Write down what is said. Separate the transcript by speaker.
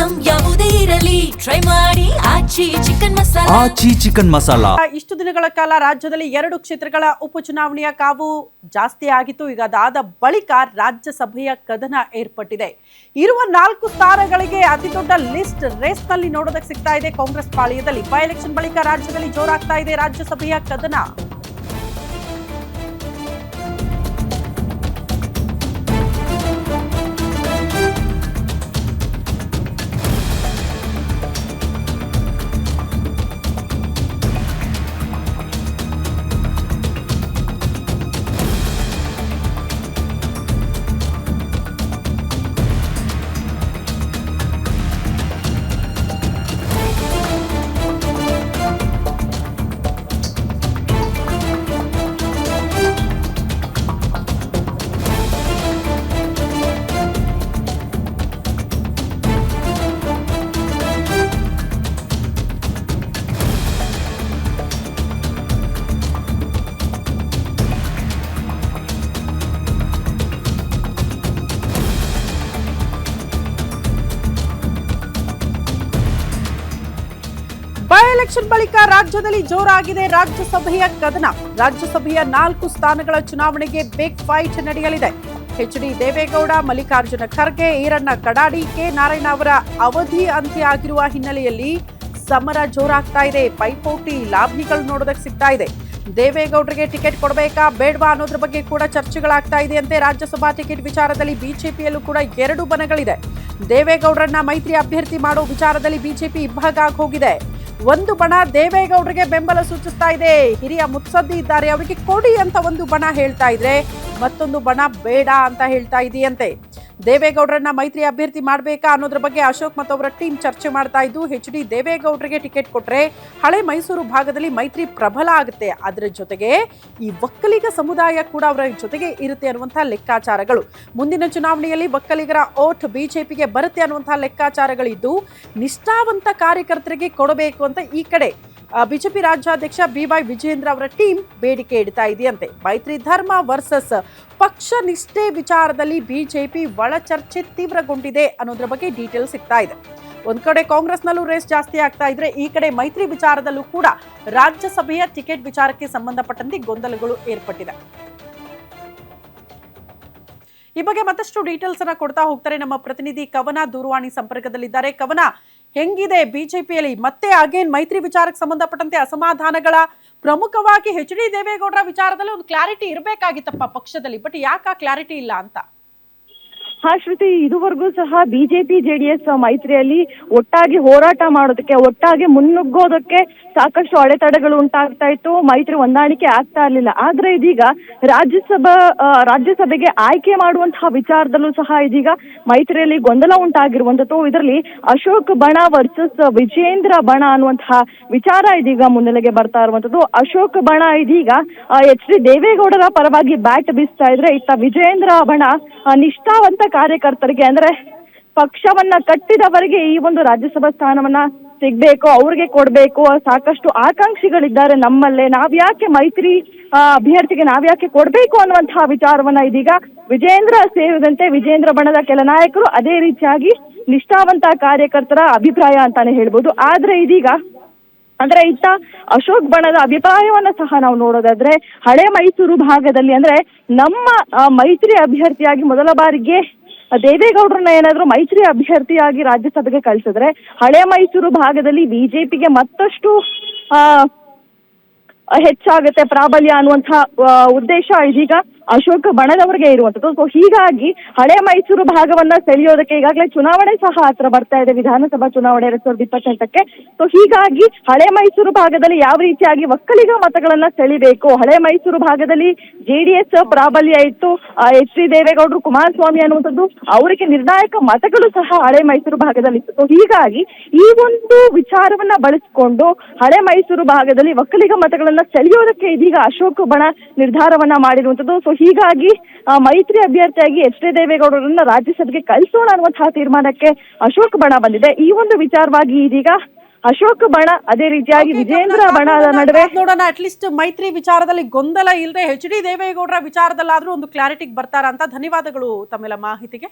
Speaker 1: Item ಯಾವುದೇ ಇರಲಿ try ಮಾಡಿ ಆಚಿ ಚಿಕನ್ ಮಸಾಲಾ.
Speaker 2: ಇಷ್ಟು ದಿನಗಳ ಕಾಲ ರಾಜ್ಯದಲ್ಲಿ 2 ಕ್ಷೇತ್ರಗಳ ಉಪಚುನಾವಣೆಯ ಕಾವು ಜಾಸ್ತಿ ಆಗಿತ್ತು. ಈಗ ಅದಾದ ಬಳಿಕ ರಾಜ್ಯಸಭೆಯ ಕದನ ಏರ್ಪಟ್ಟಿದೆ. ಇರುವ 4 ಸ್ಥಾನಗಳಿಗೆ ಅತಿ ದೊಡ್ಡ ಲಿಸ್ಟ್ ರೇಸ್ ನಲ್ಲಿ ನೋಡೋದಕ್ಕೆ ಸಿಗ್ತಾ ಇದೆ ಕಾಂಗ್ರೆಸ್ ಪಾಳ್ಯದಲ್ಲಿ. ಬೈ ಎಲೆಕ್ಷನ್ ಬಳಿಕ ರಾಜ್ಯದಲ್ಲಿ ಜೋರಾಗ್ತಾ ಇದೆ ರಾಜ್ಯಸಭೆಯ ಕದನ. ಬೈ ಎಲೆಕ್ಷನ್ ಬಳಿಕ ರಾಜ್ಯದಲ್ಲಿ ಜೋರಾಗಿದೆ ರಾಜ್ಯಸಭೆಯ ಕದನ. ರಾಜ್ಯಸಭೆಯ 4 ಸ್ಥಾನಗಳ ಚುನಾವಣೆಗೆ ಬಿಗ್ ಫೈಟ್ ನಡೆಯಲಿದೆ. ಎಚ್.ಡಿ. ದೇವೇಗೌಡ, ಮಲ್ಲಿಕಾರ್ಜುನ ಖರ್ಗೆ, ಈರಣ್ಣ ಕಡಾಡಿ, ಕೆ. ನಾರಾಯಣ ಅವರ ಅವಧಿ ಅಂತ್ಯ ಆಗಿರುವ ಹಿನ್ನೆಲೆಯಲ್ಲಿ ಸಮರ ಜೋರಾಗ್ತಾ ಇದೆ. ಪೈಪೋಟಿ ಲಾಭಿಗಳು ನೋಡೋದಕ್ಕೆ ಸಿಗ್ತಾ ಇದೆ. ದೇವೇಗೌಡರಿಗೆ ಟಿಕೆಟ್ ಕೊಡಬೇಕಾ ಬೇಡವಾ ಅನ್ನೋದ್ರ ಬಗ್ಗೆ ಕೂಡ ಚರ್ಚೆಗಳಾಗ್ತಾ ಇದೆಯಂತೆ. ರಾಜ್ಯಸಭಾ ಟಿಕೆಟ್ ವಿಚಾರದಲ್ಲಿ ಬಿಜೆಪಿಯಲ್ಲೂ ಕೂಡ 2 ಬಣಗಳಿದೆ. ದೇವೇಗೌಡರನ್ನ ಮೈತ್ರಿ ಅಭ್ಯರ್ಥಿ ಮಾಡೋ ವಿಚಾರದಲ್ಲಿ ಬಿಜೆಪಿ ಇಬ್ಬಾಗ ಆಗಿ ಹೋಗಿದೆ. ಒಂದು ಬಣ ದೇವೇಗೌಡರಿಗೆ ಬೆಂಬಲ ಸೂಚಿಸ್ತಾ ಇದೆ. ಹಿರಿಯ ಮುತ್ಸದ್ದಿ ಇದ್ದಾರೆ, ಅವರಿಗೆ ಕೊಡಿ ಅಂತ ಒಂದು ಬಣ ಹೇಳ್ತಾ ಇದ್ರೆ, ಮತ್ತೊಂದು ಬಣ ಬೇಡ ಅಂತ ಹೇಳ್ತಾ ಇದೆಯಂತೆ. ದೇವೇಗೌಡರನ್ನ ಮೈತ್ರಿ ಅಭ್ಯರ್ಥಿ ಮಾಡಬೇಕಾ ಅನ್ನೋದ್ರ ಬಗ್ಗೆ ಅಶೋಕ್ ಮತ್ತು ಅವರ ಟೀಮ್ ಚರ್ಚೆ ಮಾಡ್ತಾ ಇದ್ದು, ಎಚ್.ಡಿ. ದೇವೇಗೌಡರಿಗೆ ಟಿಕೆಟ್ ಕೊಟ್ರೆ ಹಳೆ ಮೈಸೂರು ಭಾಗದಲ್ಲಿ ಮೈತ್ರಿ ಪ್ರಬಲ ಆಗುತ್ತೆ. ಅದರ ಜೊತೆಗೆ ಈ ಒಕ್ಕಲಿಗ ಸಮುದಾಯ ಕೂಡ ಅವರ ಜೊತೆಗೆ ಇರುತ್ತೆ ಅನ್ನುವಂತಹ ಲೆಕ್ಕಾಚಾರಗಳು. ಮುಂದಿನ ಚುನಾವಣೆಯಲ್ಲಿ ಒಕ್ಕಲಿಗರ ಓಟ್ ಬಿಜೆಪಿಗೆ ಬರುತ್ತೆ ಅನ್ನುವಂತಹ ಲೆಕ್ಕಾಚಾರಗಳಿದ್ದು, ನಿಷ್ಠಾವಂತ ಕಾರ್ಯಕರ್ತರಿಗೆ ಕೊಡಬೇಕು ಅಂತ ಈ ಕಡೆ ಬಿಜೆಪಿ ರಾಜ್ಯಾಧ್ಯಕ್ಷ BY ವಿಜಯೇಂದ್ರ ಅವರ ಟೀಮ್ ಬೇಡಿಕೆ ಇಡ್ತಾ ಇದೆಯಂತೆ. ಮೈತ್ರಿ ಧರ್ಮ ವರ್ಸಸ್ ಪಕ್ಷ ನಿಷ್ಠೆ ವಿಚಾರದಲ್ಲಿ ಬಿಜೆಪಿ ಒಳ ಚರ್ಚೆ ತೀವ್ರಗೊಂಡಿದೆ ಅನ್ನೋದ್ರ ಬಗ್ಗೆ ಡೀಟೇಲ್ ಸಿಗ್ತಾ ಇದೆ. ಒಂದ್ ಕಡೆ ಕಾಂಗ್ರೆಸ್ನಲ್ಲೂ ರೇಸ್ ಜಾಸ್ತಿ ಆಗ್ತಾ ಇದ್ರೆ, ಈ ಕಡೆ ಮೈತ್ರಿ ವಿಚಾರದಲ್ಲೂ ಕೂಡ ರಾಜ್ಯಸಭೆಯ ಟಿಕೆಟ್ ವಿಚಾರಕ್ಕೆ ಸಂಬಂಧಪಟ್ಟಂತೆ ಗೊಂದಲಗಳು ಏರ್ಪಟ್ಟಿದೆ. ಈ ಬಗ್ಗೆ ಮತ್ತಷ್ಟು ಡೀಟೇಲ್ಸ್ ಅನ್ನ ಕೊಡ್ತಾ ಹೋಗ್ತಾರೆ ನಮ್ಮ ಪ್ರತಿನಿಧಿ ಕವನ ದೂರವಾಣಿ ಸಂಪರ್ಕದಲ್ಲಿದ್ದಾರೆ. ಕವನ, ಹೆಂಗಿದೆ ಬಿಜೆಪಿಯಲ್ಲಿ ಮತ್ತೆ ಅಗೇನ್ ಮೈತ್ರಿ ವಿಚಾರಕ್ಕೆ ಸಂಬಂಧಪಟ್ಟಂತೆ ಅಸಮಾಧಾನಗಳ, ಪ್ರಮುಖವಾಗಿ ಎಚ್.ಡಿ. ದೇವೇಗೌಡರ ವಿಚಾರದಲ್ಲಿ ಒಂದು ಕ್ಲಾರಿಟಿ ಇರಬೇಕಾಗಿತ್ತಪ್ಪ ಪಕ್ಷದಲ್ಲಿ, ಬಟ್ ಯಾಕೆ ಕ್ಲಾರಿಟಿ ಇಲ್ಲ ಅಂತ?
Speaker 3: ಶ್ರುತಿ, ಇದುವರೆಗೂ ಸಹ ಬಿಜೆಪಿ ಜೆಡಿಎಸ್ ಮೈತ್ರಿಯಲ್ಲಿ ಒಟ್ಟಾಗಿ ಹೋರಾಟ ಮಾಡೋದಕ್ಕೆ, ಒಟ್ಟಾಗಿ ಮುನ್ನುಗ್ಗೋದಕ್ಕೆ ಸಾಕಷ್ಟು ಅಡೆತಡೆಗಳು ಉಂಟಾಗ್ತಾ ಇತ್ತು. ಮೈತ್ರಿ ಹೊಂದಾಣಿಕೆ ಆಗ್ತಾ ಇರಲಿಲ್ಲ. ಆದ್ರೆ ಇದೀಗ ರಾಜ್ಯಸಭೆಗೆ ಆಯ್ಕೆ ಮಾಡುವಂತಹ ವಿಚಾರದಲ್ಲೂ ಸಹ ಇದೀಗ ಮೈತ್ರಿಯಲ್ಲಿ ಗೊಂದಲ ಉಂಟಾಗಿರುವಂತದ್ದು. ಇದರಲ್ಲಿ ಅಶೋಕ್ ಬಣ ವರ್ಸಸ್ ವಿಜೇಂದ್ರ ಬಣ ಅನ್ನುವಂತಹ ವಿಚಾರ ಇದೀಗ ಮುನ್ನೆಲೆಗೆ ಬರ್ತಾ ಇರುವಂತದ್ದು. ಅಶೋಕ್ ಬಣ ಇದೀಗ ಎಚ್.ಡಿ. ದೇವೇಗೌಡರ ಪರವಾಗಿ ಬ್ಯಾಟ್ ಬೀಸ್ತಾ ಇದ್ರೆ, ಇತ್ತ ವಿಜೇಂದ್ರ ಬಣ ನಿಷ್ಠಾವಂತ ಕಾರ್ಯಕರ್ತರಿಗೆ, ಅಂದ್ರೆ ಪಕ್ಷವನ್ನ ಕಟ್ಟಿದವರಿಗೆ ಈ ಒಂದು ರಾಜ್ಯಸಭಾ ಸ್ಥಾನವನ್ನ ಸಿಗ್ಬೇಕು, ಅವ್ರಿಗೆ ಕೊಡ್ಬೇಕು, ಸಾಕಷ್ಟು ಆಕಾಂಕ್ಷಿಗಳಿದ್ದಾರೆ ನಮ್ಮಲ್ಲೇ, ನಾವ್ಯಾಕೆ ಮೈತ್ರಿ ಅಭ್ಯರ್ಥಿಗೆ ನಾವ್ಯಾಕೆ ಕೊಡ್ಬೇಕು ಅನ್ನುವಂತಹ ವಿಚಾರವನ್ನ ಇದೀಗ ವಿಜೇಂದ್ರ ಸೇರಿದಂತೆ ವಿಜೇಂದ್ರ ಬಣದ ಕೆಲ ನಾಯಕರು, ಅದೇ ರೀತಿಯಾಗಿ ನಿಷ್ಠಾವಂತ ಕಾರ್ಯಕರ್ತರ ಅಭಿಪ್ರಾಯ ಅಂತಾನೆ ಹೇಳ್ಬೋದು. ಆದ್ರೆ ಇದೀಗ ಅಂದ್ರೆ ಇತ್ತ ಅಶೋಕ್ ಬಣದ ಅಭಿಪ್ರಾಯವನ್ನ ಸಹ ನಾವು ನೋಡೋದಾದ್ರೆ, ಹಳೆ ಮೈಸೂರು ಭಾಗದಲ್ಲಿ ಅಂದ್ರೆ ನಮ್ಮ ಮೈತ್ರಿ ಅಭ್ಯರ್ಥಿಯಾಗಿ ಮೊದಲ ಬಾರಿಗೆ ದೇವೇಗೌಡರನ್ನ ಏನಾದ್ರು ಮೈತ್ರಿ ಅಭ್ಯರ್ಥಿಯಾಗಿ ರಾಜ್ಯಸಭೆಗೆ ಕಳಿಸಿದ್ರೆ ಹಳೆ ಮೈಸೂರು ಭಾಗದಲ್ಲಿ ಬಿಜೆಪಿಗೆ ಮತ್ತಷ್ಟು ಹೆಚ್ಚಾಗುತ್ತೆ ಪ್ರಾಬಲ್ಯ ಅನ್ನುವಂತಹ ಉದ್ದೇಶ ಇದೀಗ ಅಶೋಕ್ ಬಣದವರಿಗೆ ಇರುವಂತದ್ದು. ಸೊ ಹೀಗಾಗಿ ಹಳೆ ಮೈಸೂರು ಭಾಗವನ್ನ ಸೆಳೆಯೋದಕ್ಕೆ ಈಗಾಗಲೇ ಚುನಾವಣೆ ಸಹ ಹತ್ರ ಬರ್ತಾ ಇದೆ, ವಿಧಾನಸಭಾ ಚುನಾವಣೆ 2028ಕ್ಕೆ. ಸೊ ಹೀಗಾಗಿ ಹಳೆ ಮೈಸೂರು ಭಾಗದಲ್ಲಿ ಯಾವ ರೀತಿಯಾಗಿ ಒಕ್ಕಲಿಗ ಮತಗಳನ್ನ ಸೆಳಿಬೇಕು, ಹಳೆ ಮೈಸೂರು ಭಾಗದಲ್ಲಿ ಜೆಡಿಎಸ್ ಪ್ರಾಬಲ್ಯ ಇತ್ತು, ಎಚ್.ಡಿ. ದೇವೇಗೌಡರು, ಕುಮಾರಸ್ವಾಮಿ ಅನ್ನುವಂಥದ್ದು ಅವರಿಗೆ ನಿರ್ಣಾಯಕ ಮತಗಳು ಸಹ ಹಳೆ ಮೈಸೂರು ಭಾಗದಲ್ಲಿ ಇತ್ತು. ಸೊ ಹೀಗಾಗಿ ಈ ಒಂದು ವಿಚಾರವನ್ನ ಬಳಸಿಕೊಂಡು ಹಳೆ ಮೈಸೂರು ಭಾಗದಲ್ಲಿ ಒಕ್ಕಲಿಗ ಮತಗಳನ್ನ ಸೆಳೆಯೋದಕ್ಕೆ ಇದೀಗ ಅಶೋಕ್ ಬಣ ನಿರ್ಧಾರವನ್ನ ಮಾಡಿರುವಂತದ್ದು. ಸೊ ಹೀಗಾಗಿ ಮೈತ್ರಿ ಅಭ್ಯರ್ಥಿಯಾಗಿ ಎಚ್.ಡಿ. ದೇವೇಗೌಡರನ್ನ ರಾಜ್ಯಸಭೆಗೆ ಕಳಿಸೋಣ ಅನ್ನುವಂತಹ ತೀರ್ಮಾನಕ್ಕೆ ಅಶೋಕ್ ಬಣ ಬಂದಿದೆ. ಈ ಒಂದು ವಿಚಾರವಾಗಿ ಇದೀಗ ಅಶೋಕ್ ಬಣ ಅದೇ ರೀತಿಯಾಗಿ ವಿಜೇಂದ್ರ ಬಣದ ನಡುವೆ
Speaker 2: ನೋಡೋಣ, ಅಟ್ಲೀಸ್ಟ್ ಮೈತ್ರಿ ವಿಚಾರದಲ್ಲಿ ಗೊಂದಲ ಇಲ್ಲದೆ ಎಚ್.ಡಿ. ದೇವೇಗೌಡರ ವಿಚಾರದಲ್ಲಾದ್ರೂ ಒಂದು ಕ್ಲಾರಿಟಿಗೆ ಬರ್ತಾರ ಅಂತ. ಧನ್ಯವಾದಗಳು ತಮ್ಮೆಲ್ಲ ಮಾಹಿತಿಗೆ.